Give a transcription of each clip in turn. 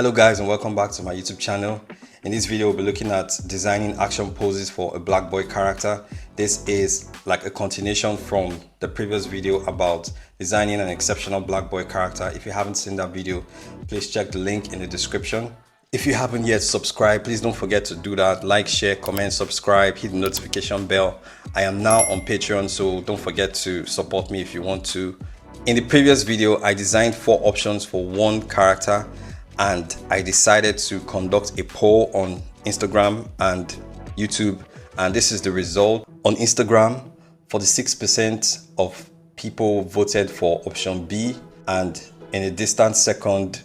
Hello guys, and welcome back to my YouTube channel. In this video we'll be looking at designing action poses for a black boy character. This is like a continuation from the previous video about designing an exceptional black boy character. If you haven't seen that video, please check the link in the description. If you haven't yet subscribed, please don't forget to do that. Like, share, comment, subscribe, hit the notification bell. I am now on Patreon, so don't forget to support me if you want to. In the previous video, I designed 4 options for one character, and I decided to conduct a poll on Instagram and YouTube, and this is the result. On Instagram, 46% of people voted for option B, and in a distant second,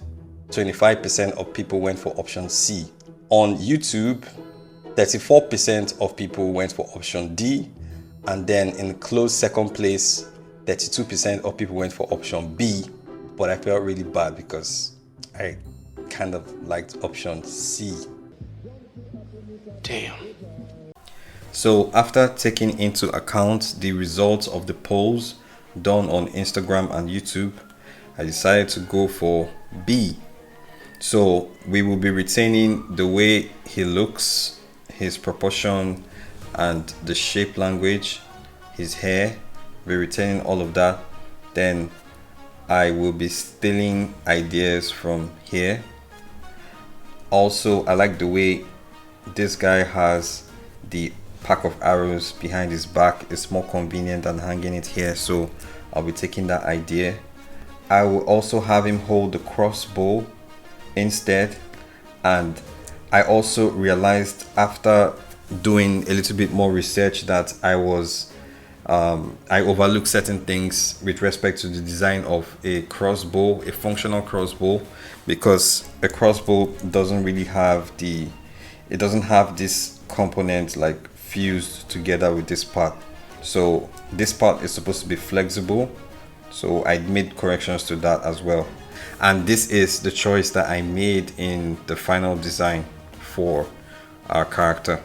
25% of people went for option C. On YouTube, 34% of people went for option D, and then in close second place, 32% of people went for option B. But I felt really bad because I kind of liked option C. Damn. So after taking into account the results of the polls done on Instagram and YouTube, I decided to go for B. So we will be retaining the way he looks, his proportion and the shape language, his hair. We're retaining all of that. Then I will be stealing ideas from here. Also, I like the way this guy has the pack of arrows behind his back. It's more convenient than hanging it here, so I'll be taking that idea. I will also have him hold the crossbow instead, and I also realized after doing a little bit more research that I overlooked certain things with respect to the design of a crossbow, a functional crossbow, because a crossbow doesn't really have this component like fused together with this part. So this part is supposed to be flexible, so I made corrections to that as well. And this is the choice that I made in the final design for our character.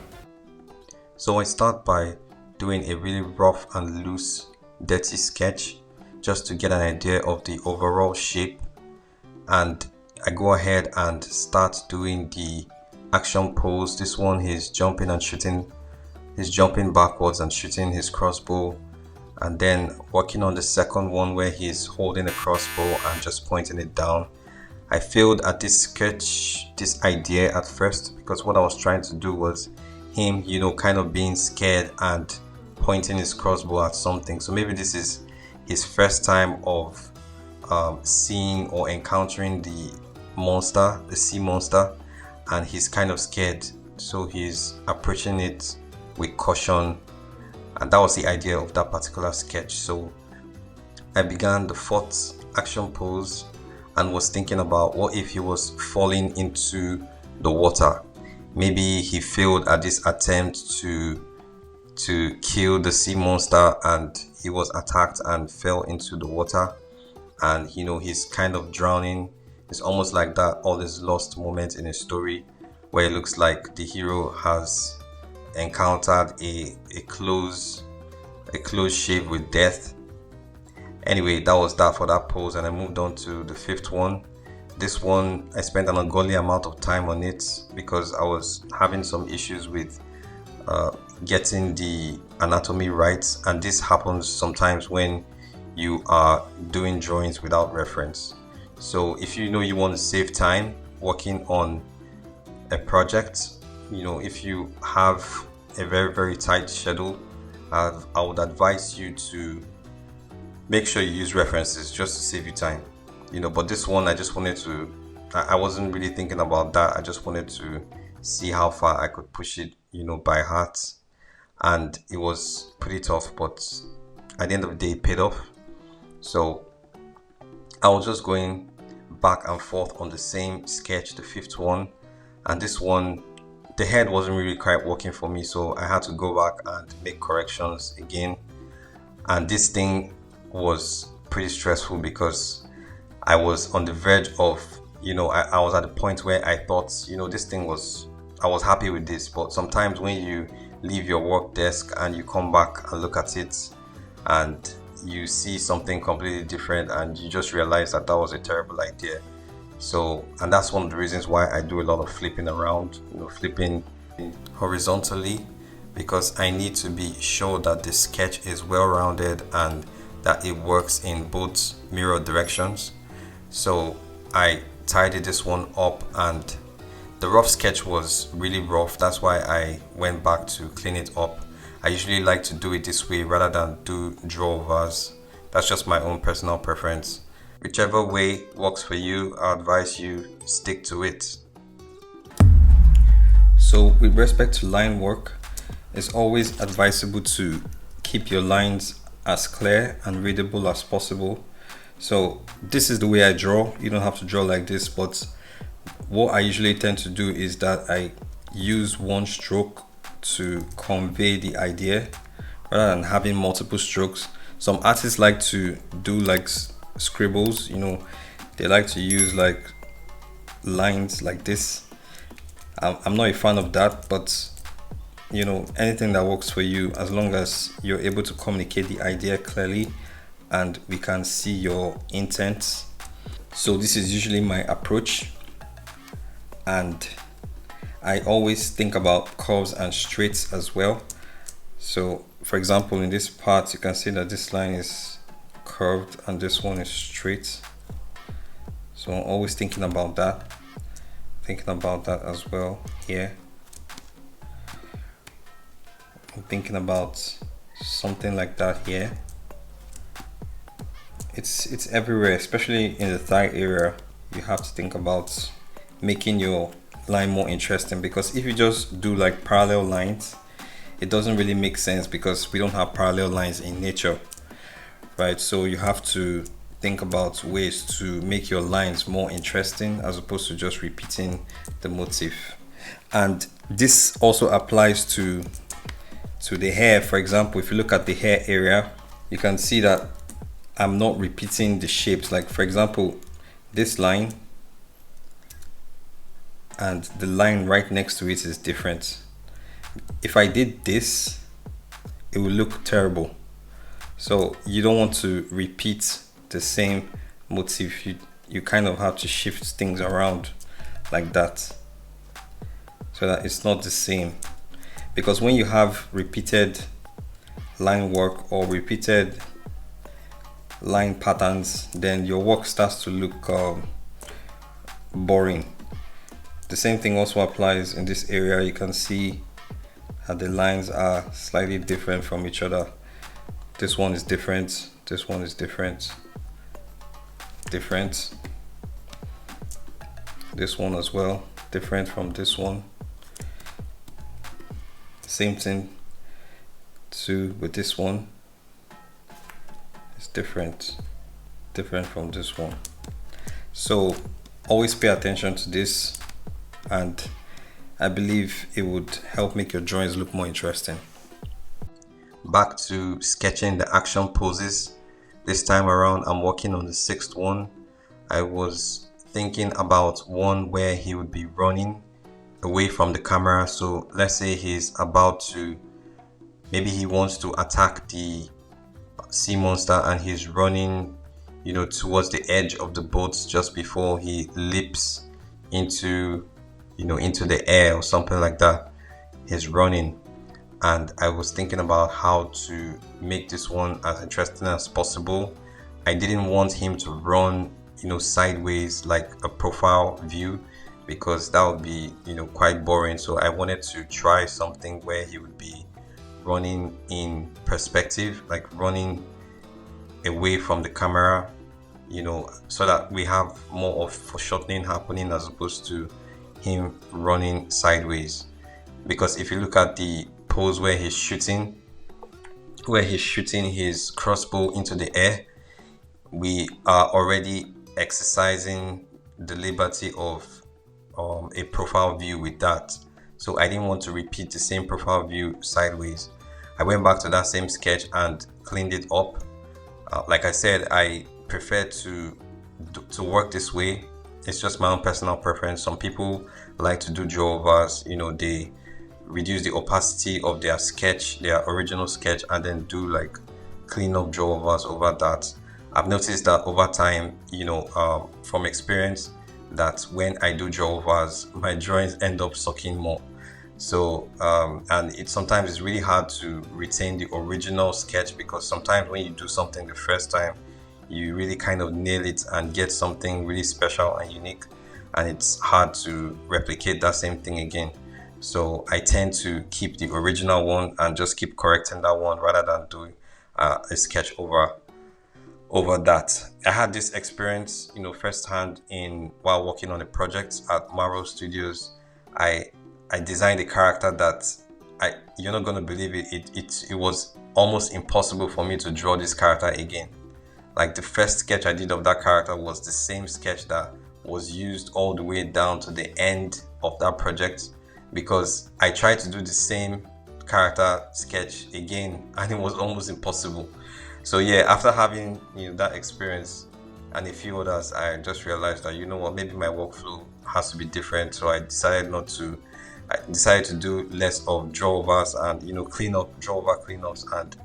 So I start by doing a really rough and loose, dirty sketch just to get an idea of the overall shape, and I go ahead and start doing the action pose. This one, he's jumping and shooting, he's jumping backwards and shooting his crossbow, and then working on the second one where he's holding a crossbow and just pointing it down. I failed at this sketch, this idea at first, because what I was trying to do was him, kind of being scared and pointing his crossbow at something. So maybe this is his first time of seeing or encountering the monster, the sea monster, and he's kind of scared, so he's approaching it with caution. And that was the idea of that particular sketch. So I began the 4th action pose and was thinking about what if he was falling into the water. Maybe he failed at this attempt to kill the sea monster, and he was attacked and fell into the water, and he's kind of drowning. It's almost like that all these lost moments in a story where it looks like the hero has encountered a close shave with death. Anyway, that was that for that pose, and I moved on to the 5th one. This one I spent an ungodly amount of time on it because I was having some issues with getting the anatomy right, and this happens sometimes when you are doing drawings without reference. So if you want to save time working on a project, if you have a very, very tight schedule, I would advise you to make sure you use references just to save you time. But this one, I wasn't really thinking about that. I just wanted to see how far I could push it, by heart. And it was pretty tough, but at the end of the day, it paid off. So I was just going back and forth on the same sketch, the 5th one, and this one, the head wasn't really quite working for me, so I had to go back and make corrections again. And this thing was pretty stressful because I was on the verge of, I was at the point where I thought, this thing was, I was happy with this, but sometimes when you leave your work desk and you come back and look at it and you see something completely different and you just realize that that was a terrible idea, So, and that's one of the reasons why I do a lot of flipping around, flipping horizontally, because I need to be sure that the sketch is well rounded and that it works in both mirror directions. So I tidied this one up, and the rough sketch was really rough. That's why I went back to clean it up. I usually like to do it this way rather than do draw overs. That's just my own personal preference. Whichever way works for you, I advise you stick to it. So with respect to line work, it's always advisable to keep your lines as clear and readable as possible. So this is the way I draw. You don't have to draw like this, but what I usually tend to do is that I use one stroke to convey the idea rather than having multiple strokes. Some artists like to do like scribbles, they like to use like lines like this. I'm not a fan of that, but anything that works for you, as long as you're able to communicate the idea clearly and we can see your intent. So this is usually my approach, and I always think about curves and straights as well. So for example, in this part, you can see that this line is curved and this one is straight. So I'm always thinking about that as well here. I'm thinking about something like that here. It's everywhere, especially in the thigh area. You have to think about making your line more interesting, because if you just do like parallel lines, it doesn't really make sense because we don't have parallel lines in nature, right? So you have to think about ways to make your lines more interesting as opposed to just repeating the motif. And this also applies to the hair. For example, if you look at the hair area, you can see that I'm not repeating the shapes. Like for example, this line and the line right next to it is different. If I did this, it would look terrible. So you don't want to repeat the same motif. You kind of have to shift things around like that so that it's not the same. Because when you have repeated line work or repeated line patterns, then your work starts to look boring. The same thing also applies in this area. You can see how the lines are slightly different from each other. This one is different, this one is different. This one as well, different from this one. Same thing too with this one. It's different from this one. So always pay attention to this, and I believe it would help make your drawings look more interesting. Back to sketching the action poses. This time around, I'm working on the 6th one. I was thinking about one where he would be running away from the camera. So let's say he's about to, maybe he wants to attack the sea monster and he's running, towards the edge of the boat just before he leaps into the air or something like that. He's running, and I was thinking about how to make this one as interesting as possible. I didn't want him to run sideways like a profile view, because that would be quite boring. So I wanted to try something where he would be running in perspective, like running away from the camera, so that we have more of foreshortening happening as opposed to him running sideways. Because if you look at the pose where he's shooting his crossbow into the air, we are already exercising the liberty of a profile view with that. So I didn't want to repeat the same profile view sideways. I went back to that same sketch and cleaned it up. Like I said, I prefer to work this way. It's just my own personal preference. Some people like to do draw overs. They reduce the opacity of their sketch, their original sketch, and then do like clean up draw overs over that. I've noticed that over time, from experience, that when I do draw overs, my drawings end up sucking more. So and it sometimes it's really hard to retain the original sketch, because sometimes when you do something the first time, you really kind of nail it and get something really special and unique, and it's hard to replicate that same thing again. So I tend to keep the original one and just keep correcting that one rather than doing a sketch over that. I had this experience, firsthand in while working on a project at Marvel Studios. I designed a character that you're not gonna believe it. It was almost impossible for me to draw this character again. Like, the first sketch I did of that character was the same sketch that was used all the way down to the end of that project, because I tried to do the same character sketch again and it was almost impossible. So yeah, after having that experience and a few others, I just realized that maybe my workflow has to be different. So I decided to do less of draw overs and draw over cleanups, and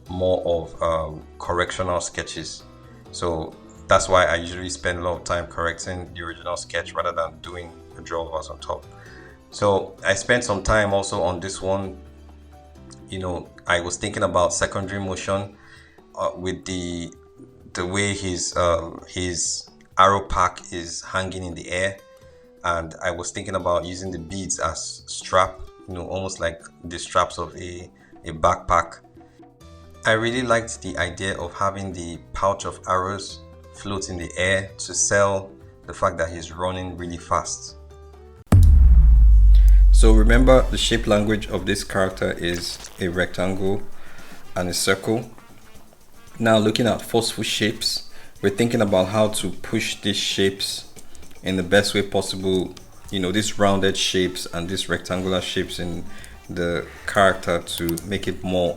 more of correctional sketches. So that's why I usually spend a lot of time correcting the original sketch rather than doing the draw overs on top. So I spent some time also on this one. I was thinking about secondary motion with the way his arrow pack is hanging in the air, and I was thinking about using the beads as strap, almost like the straps of a backpack. I really liked the idea of having the pouch of arrows float in the air to sell the fact that he's running really fast. So remember, the shape language of this character is a rectangle and a circle. Now, looking at forceful shapes, we're thinking about how to push these shapes in the best way possible, these rounded shapes and these rectangular shapes in the character, to make it more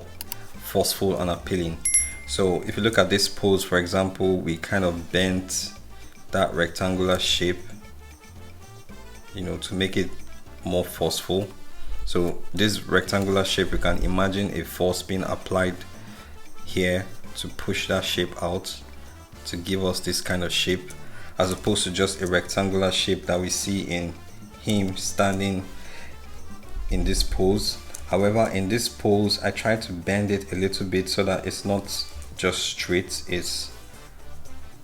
forceful and appealing. So if you look at this pose, for example, we kind of bent that rectangular shape, to make it more forceful. So this rectangular shape, we can imagine a force being applied here to push that shape out to give us this kind of shape, as opposed to just a rectangular shape that we see in him standing in this pose. However, in this pose, I try to bend it a little bit so that it's not just straight, it's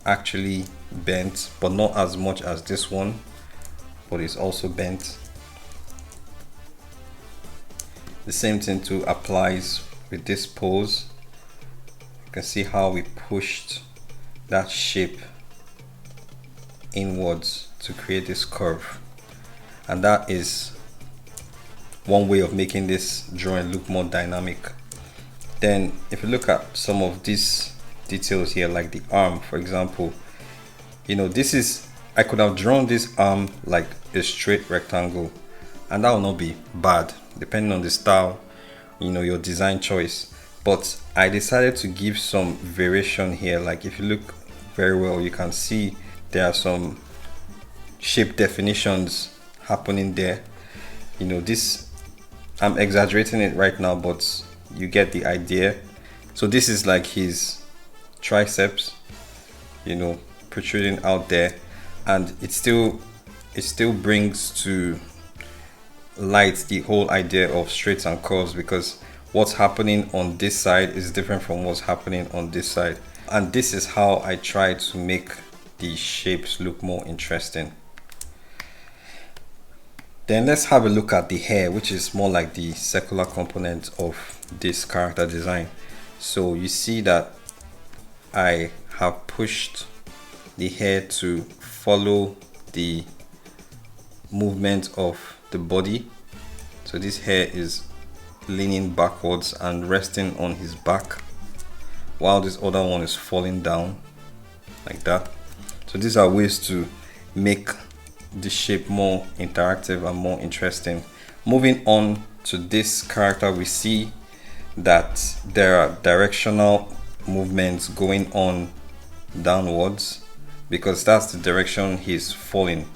actually bent, but not as much as this one, but it's also bent. The same thing too applies with this pose. You can see how we pushed that shape inwards to create this curve, and that is one way of making this drawing look more dynamic. Then if you look at some of these details here, like the arm, for example, I could have drawn this arm like a straight rectangle, and that will not be bad depending on the style, your design choice. But I decided to give some variation here. Like, if you look very well, you can see there are some shape definitions happening there. This, I'm exaggerating it right now, but you get the idea. So this is like his triceps, protruding out there, and it still brings to light the whole idea of straights and curves, because what's happening on this side is different from what's happening on this side. And this is how I try to make the shapes look more interesting. Then let's have a look at the hair, which is more like the circular component of this character design. So you see that I have pushed the hair to follow the movement of the body. So this hair is leaning backwards and resting on his back, while this other one is falling down like that. So these are ways to make the shape more interactive and more interesting. Moving on to this character, we see that there are directional movements going on downwards, because that's the direction he's falling,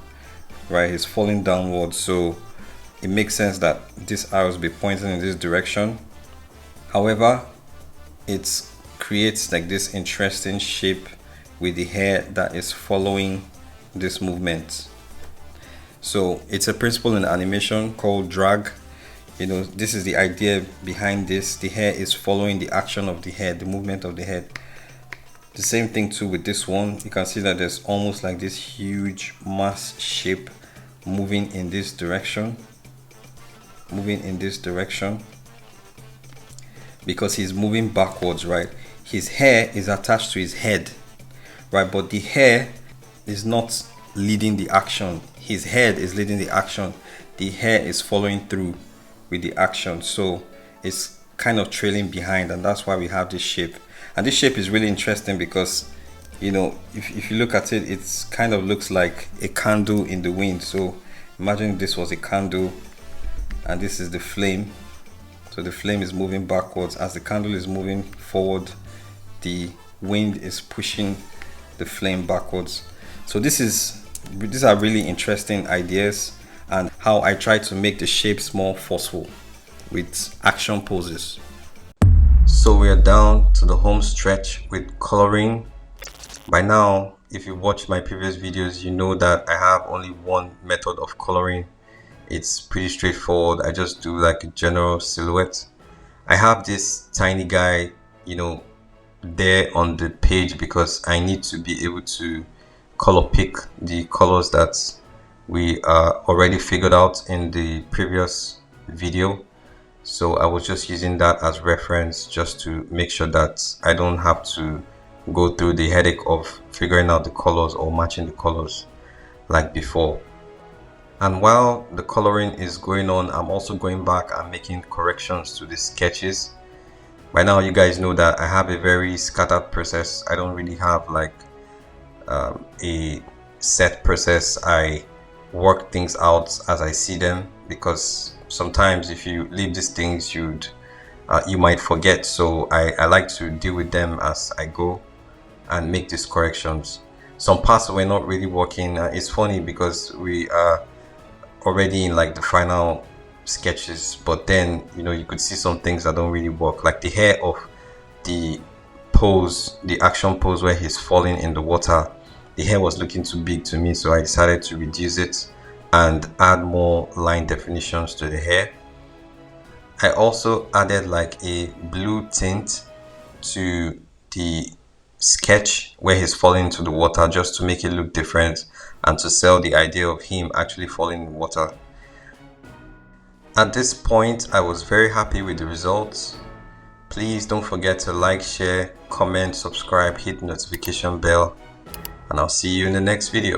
right? He's falling downwards, so it makes sense that this arrow will be pointing in this direction. However, it creates like this interesting shape with the hair that is following this movement. So it's a principle in animation called drag. You know, this is the idea behind this. The hair is following the action of the head, the movement of the head. The same thing too with this one. You can see that there's almost like this huge mass shape moving in this direction, because he's moving backwards, right? His hair is attached to his head, right? But the hair is not leading the action. His head is leading the action. The hair is following through with the action. So it's kind of trailing behind, and that's why we have this shape. And this shape is really interesting because, you know, if you look at it, it's kind of looks like a candle in the wind. So imagine this was a candle and this is the flame. So the flame is moving backwards. As the candle is moving forward, the wind is pushing the flame backwards. So these are really interesting ideas, and how I try to make the shapes more forceful with action poses. So we are down to the home stretch with coloring. By now, if you watched my previous videos, you know that I have only one method of coloring. It's pretty straightforward. I just do like a general silhouette. I have this tiny guy, you know, there on the page because I need to be able to color pick the colors that we already figured out in the previous video. So I was just using that as reference just to make sure that I don't have to go through the headache of figuring out the colors or matching the colors like before. And while the coloring is going on, I'm also going back and making corrections to the sketches. By now you guys know that I have a very scattered process. I don't really have like a set process. I work things out as I see them, because sometimes if you leave these things, you might forget. So I like to deal with them as I go and make these corrections. Some parts were not really working. It's funny because we are already in like the final sketches, but then, you know, you could see some things that don't really work, like the hair of the pose, the action pose where he's falling in the water. The hair was looking too big to me, so I decided to reduce it and add more line definitions to the hair. I also added like a blue tint to the sketch where he's falling into the water, just to make it look different and to sell the idea of him actually falling in water. At this point, I was very happy with the results. Please don't forget to like, share, comment, subscribe, hit the notification bell, and I'll see you in the next video.